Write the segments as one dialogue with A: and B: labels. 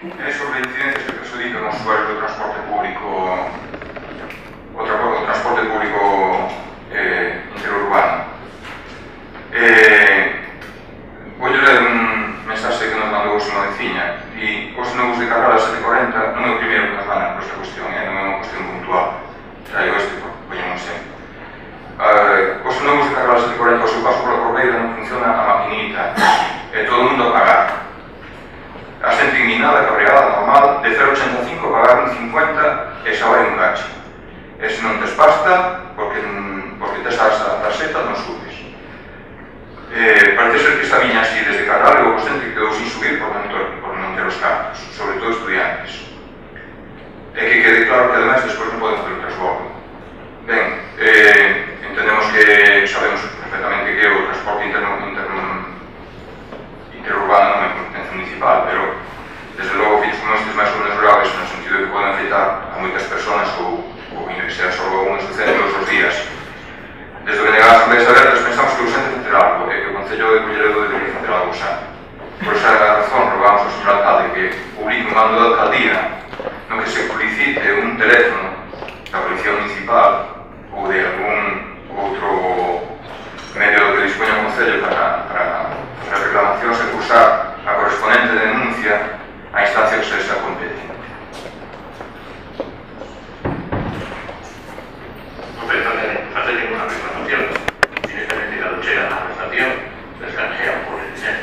A: Sobre incidencias que perjudican aos usuarios do transporte público interurbano. Vou ler un mensaxe que nos mandou unha veciña e os novos de Carral a 740 non é o primeiro que nos mandan por esta cuestión, non é unha cuestión puntual, traigo este porque poñemos sempre. Os novos de Carral a 740 o seu paso pola Corbeira non funciona a maquinita e todo o mundo a pagar. A xente indignada, cabreada, normal, de 0,85 pagaron 50 e xa vai un cacho. E se non tes pasta, porque tes a tarxeta, non subes. Parece ser que esta viña así desde Carral e o xente quedou sin subir por non ter os cartos, sobre todo estudiantes. E que quede claro que ademais despois non podemos ter o transbordo. Ben, entendemos que sabemos perfectamente que o transporte interurbano non é competencia municipal, pero desde logo fins como estes máis ou menos graves no sentido de que poden afectar a moitas persoas ou que sea só un sucede todos os días. Desde que negar as asambleas abertas pensamos que o urxente facer algo e que o Concello de Culleredo debería facer algo xa. Por esa razón rogamos ao señor alcalde que publique un mando da alcaldía no que se publicite un teléfono da Policía Municipal ou de algún outro medio que dispoña o Concello para reclamacións e cursar a correspondente denuncia a instancia que se está competente.
B: Non penso facer ninguna reclamación. Directamente cando chega na estación, descanjean por el dinero.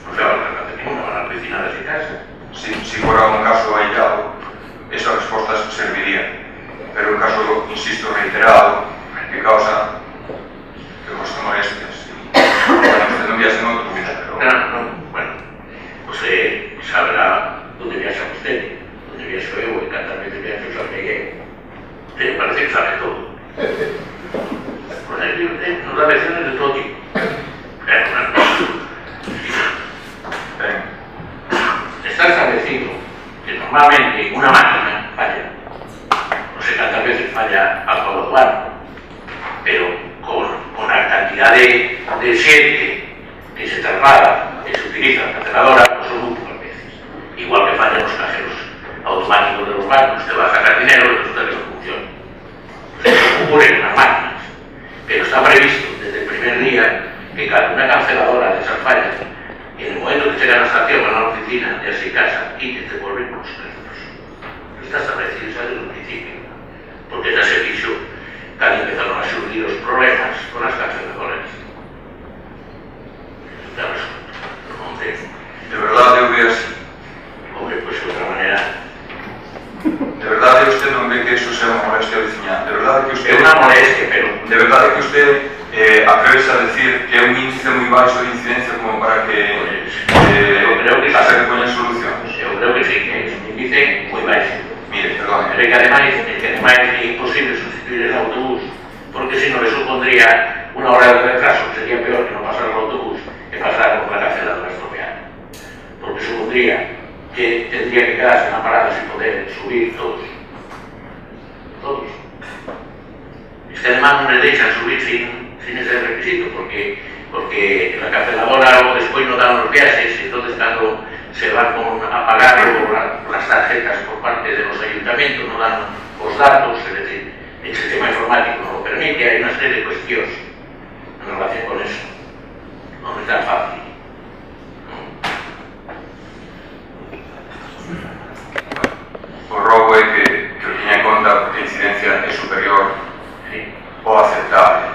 B: Non se va a facer ninguna, van a vecina de casa.
A: Si fora un caso aislado, esas respostas servirían. Pero un caso, insisto, reiterado, que causa molestias. Bueno, usted non viaxe en outro, pero...
B: Bueno, você saberá onde viaxa usted, onde viaxo eu, e cantas veces viaxo xa peguei. Usted parece que sabe todo. Pues aí nos da lecciones de todo tipo. Está establecido que normalmente una máquina falla. No sé cuántas veces falla a todo el ano, pero con la cantidad de xente que se traslada, que se utiliza la canceladora, pues son muy pocas veces. Igual que fallan los cajeros automáticos de los bancos, te va a sacar dinero y resulta que no funciona. Pues eso ocurre en las máquinas, pero está previsto desde el primer día que cada una canceladora de esas fallas, en el momento que llega a la estación o a la oficina, ya se casa y que te vuelven con los créditos. Está establecido ya desde el principio, porque ya se fichó cuando empezaron a surgir los problemas con las canceladoras.
A: De verdade eu ve así.
B: Hombre, pues de outra maneira.
A: De verdade usted non ve que eso sea unha molestia veciñal. De verdade que usted...
B: É unha molestia, pero...
A: De verdade que usted atrevese a decir que é un índice moi baixo de incidencia como para que se repoñen solucións.
B: Eu creo que sí, que é un índice moi baixo.
A: Mire, perdón.
B: Pero que ademais é imposible sustituir el autobús, porque si no le supondría una hora de retraso, que sería peor que no pasar el autobús que pasar con la canceladora estropeada. Porque supondría que tendría que quedarse en la parada sin poder subir todos. Todos. Es que además no les dejan subir sin ese requisito, porque la canceladora luego después no dan los viajes, entonces cuando se van a pagar las tarjetas por parte de los ayuntamientos, no dan los datos, es decir, el sistema informático no lo permite, hay una serie de cuestiones en relación con eso. No es tan fácil.
A: O robo é que o tiña en conta porque a incidencia é superior ao aceptable.